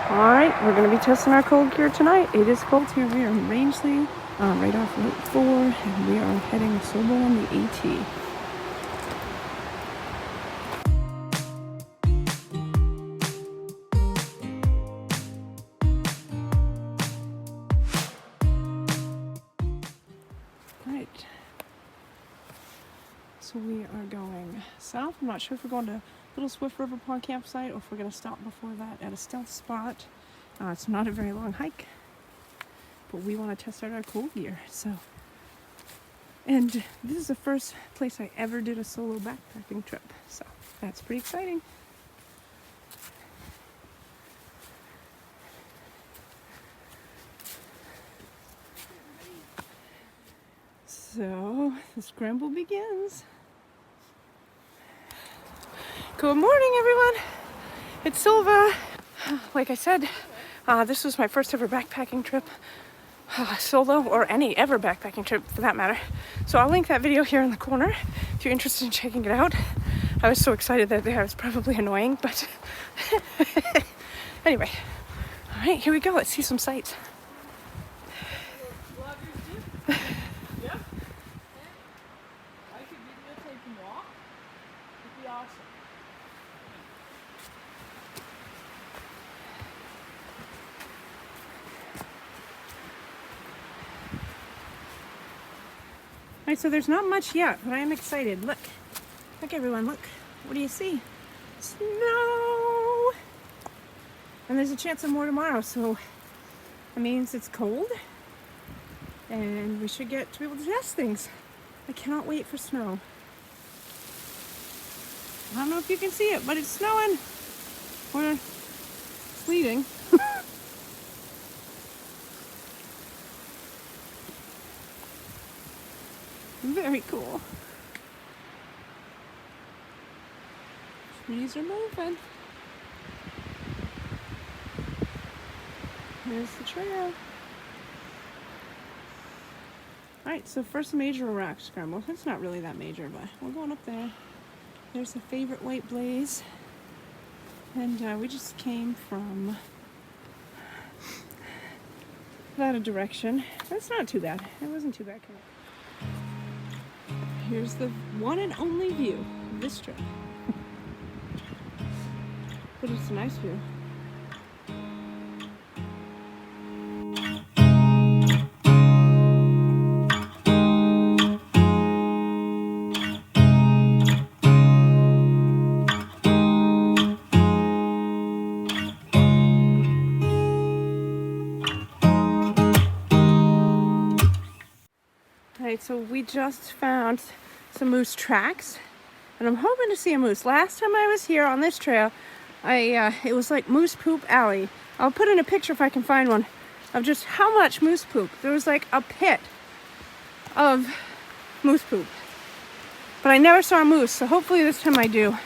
Alright, we're going to be testing our cold gear tonight. It is cold here. We are in Rangeley, right off Route 4, and we are heading solo on the AT. Right. So we are going south. I'm not sure if we're going to Little Swift River Pond campsite or if we're going to stop before that at a stealth spot. It's not a very long hike, but we want to test out our cold gear. And this is the first place I ever did a solo backpacking trip, so that's pretty exciting. So the scramble begins. Good morning, everyone. It's Silva. Like I said, this was my first ever backpacking trip, solo, or any ever backpacking trip for that matter. So I'll link that video here in the corner if you're interested in checking it out. I was so excited that I was probably annoying, but anyway. All right, here we go. Let's see some sights. Alright, so there's not much yet, but I am excited. Look. Look, everyone, look. What do you see? Snow! And there's a chance of more tomorrow, so that means it's cold. And we should get to be able to test things. I cannot wait for snow. I don't know if you can see it, but it's snowing. Or sleeting. Very cool. Trees are moving. There's the trail. Alright, so first major rock scramble. It's not really that major, but we're going up there. There's the favorite white blaze. And we just came from that direction. That's not too bad. It wasn't too bad. Here's the one and only view of this trip. But it's a nice view. Alright, so we just found some moose tracks, and I'm hoping to see a moose. Last time I was here on this trail, it was like Moose Poop Alley. I'll put in a picture if I can find one of just how much moose poop. There was like a pit of moose poop, but I never saw a moose, so hopefully this time I do.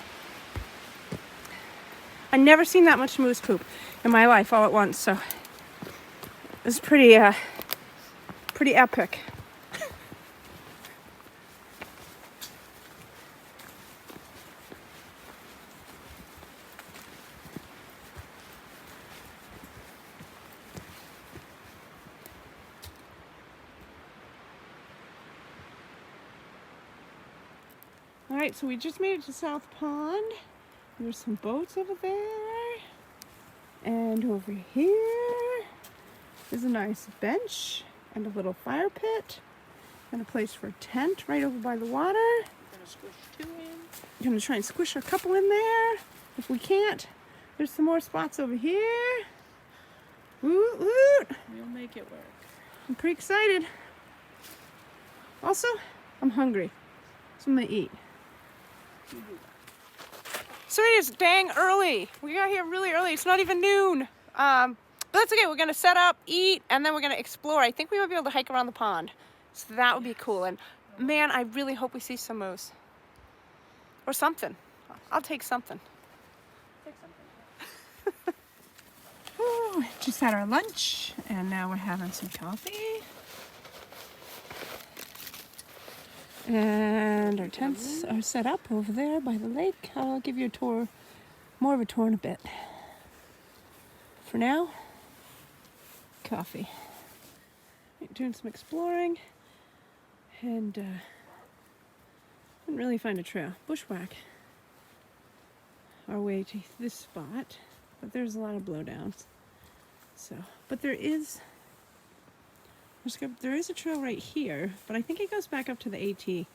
I never seen that much moose poop in my life all at once, so it's pretty epic. Alright, so we just made it to South Pond. There's some boats over there. And over here is a nice bench and a little fire pit. And a place for a tent right over by the water. We're gonna squish two in. We're gonna try and squish a couple in there. If we can't, there's some more spots over here. Woot woot! We'll make it work. I'm pretty excited. Also, I'm hungry. So I'm gonna eat. So it is dang early. We got here really early. It's not even noon. But that's okay. We're gonna set up, eat, and then we're gonna explore. I think we might be able to hike around the pond. So that would be cool. And man, I really hope we see some moose. Or something. I'll take something. Ooh, just had our lunch, and now we're having some coffee. And our tents are set up over there by the lake. I'll give you a tour, more of a tour in a bit. for now, coffee. Doing some exploring and didn't really find a trail. Bushwhack our way to this spot, but there's a lot of blowdowns. So, but there is a trail right here, but I think it goes back up to the AT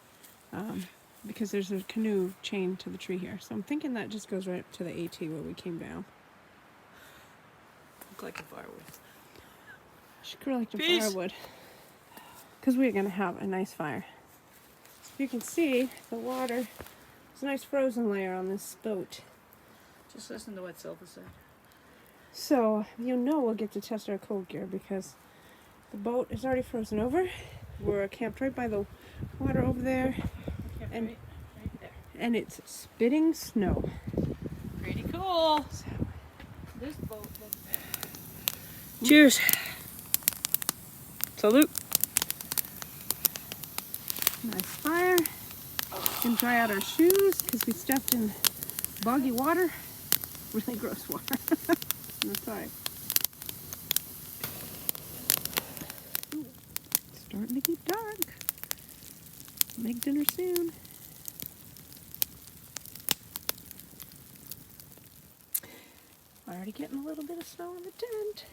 because there's a canoe chained to the tree here. So I'm thinking that just goes right up to the AT where we came down. Collecting firewood. Should collect some firewood because we're gonna have a nice fire. So you can see the water. There's a nice frozen layer on this boat. Just listen to what Silva said. So you know we'll get to test our cold gear because the boat is already frozen over. We're camped right by the water over there, and right there. And it's spitting snow. Pretty cool. So, This boat looks. Cheers. Salute. nice fire. Can dry out our shoes because we stepped in boggy water. Really gross water. That's right. Starting to get dark. Make dinner soon. Already getting a little bit of snow in the tent.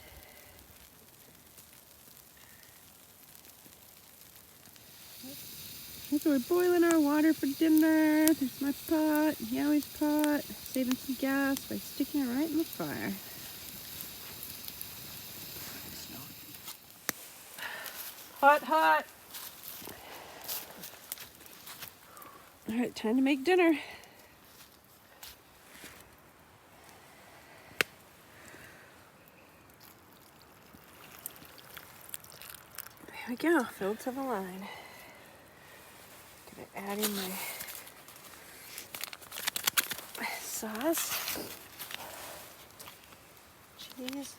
So we're boiling our water for dinner. There's my pot, Yowie's pot. Saving some gas by sticking it right in the fire. Hot, hot. All right, time to make dinner. There we go, filled to the line. Gonna add in my sauce, cheese.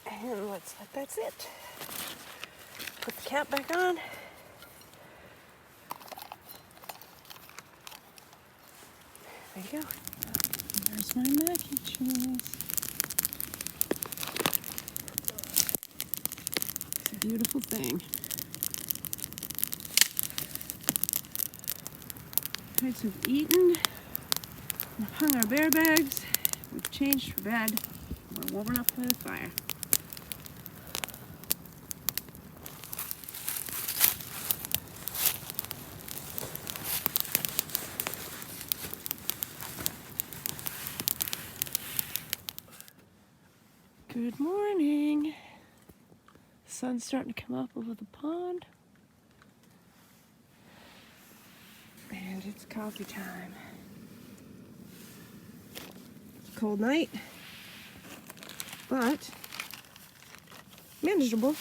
And that's it. Put the cap back on. There you go. There's my mac and cheese. It's a beautiful thing. Alright, so we've eaten. We've hung our bear bags. We've changed for bed. We're warming up for the fire. Good morning. Sun's starting to come up over the pond. And it's coffee time. It's a cold night, but manageable.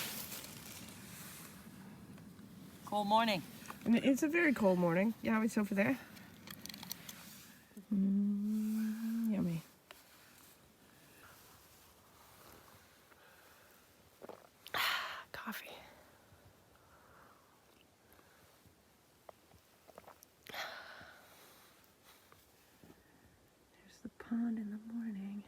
Cold morning. And it's a very cold morning. Yeah, it's over there. Yummy. Coffee. There's the pond in the morning.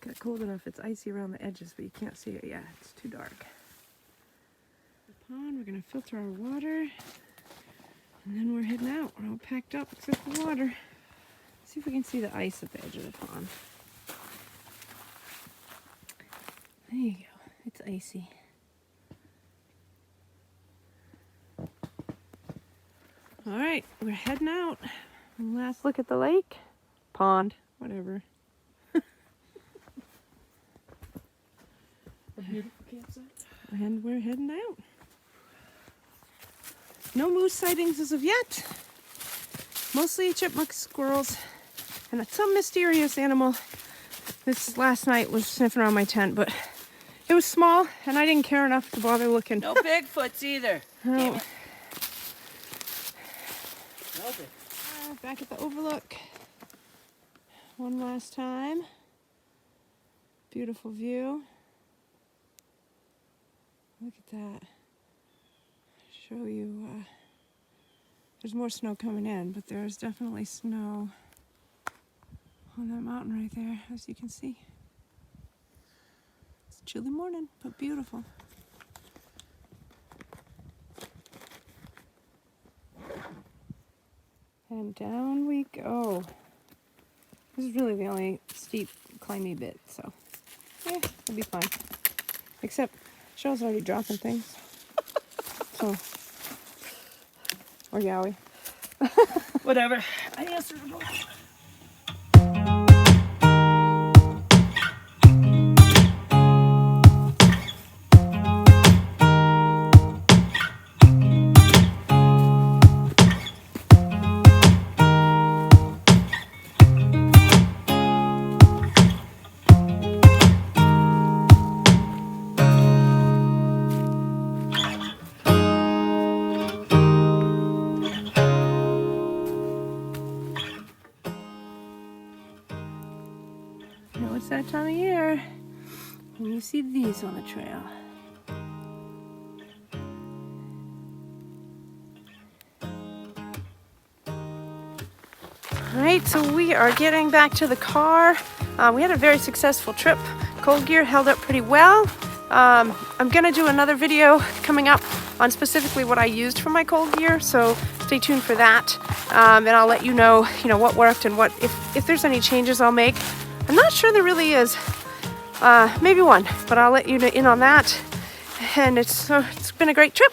Got cold enough, it's icy around the edges, but you can't see it yet. It's too dark. Pond, we're gonna filter our water, and then we're heading out. We're all packed up except for water. See if we can see the ice at the edge of the pond. There you go. It's icy. All right, we're heading out. Last look at the lake, pond, whatever. A beautiful campsite. And we're heading out. No moose sightings as of yet. Mostly chipmunks, squirrels, and some mysterious animal. This last night was sniffing around my tent, but it was small, and I didn't care enough to bother looking. No Bigfoots either. No. smells it. Back at the overlook. One last time. Beautiful view. Look at that. Show you. There's more snow coming in, but there's definitely snow on that mountain right there, as you can see. It's a chilly morning, but beautiful. And down we go. This is really the only steep, climby bit, so yeah, it'll be fine. Except Cheryl's already dropping things. So, or Yowie. Whatever. I answered the door. You know, it's that time of year when you see these on the trail. Alright, so we are getting back to the car. We had a very successful trip. Cold gear held up pretty well. I'm going to do another video coming up on specifically what I used for my cold gear, so stay tuned for that. And I'll let you know what worked and what if there's any changes I'll make. I'm not sure there really is. Maybe one, but I'll let you in on that. And it's been a great trip.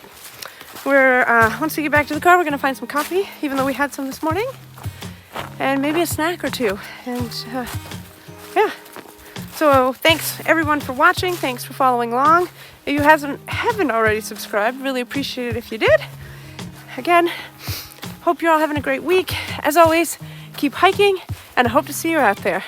Once we get back to the car, we're going to find some coffee, even though we had some this morning. And maybe a snack or two. And yeah. So thanks everyone for watching. Thanks for following along. If you haven't already subscribed, really appreciate it if you did. Again, hope you're all having a great week. As always, keep hiking, and I hope to see you out there.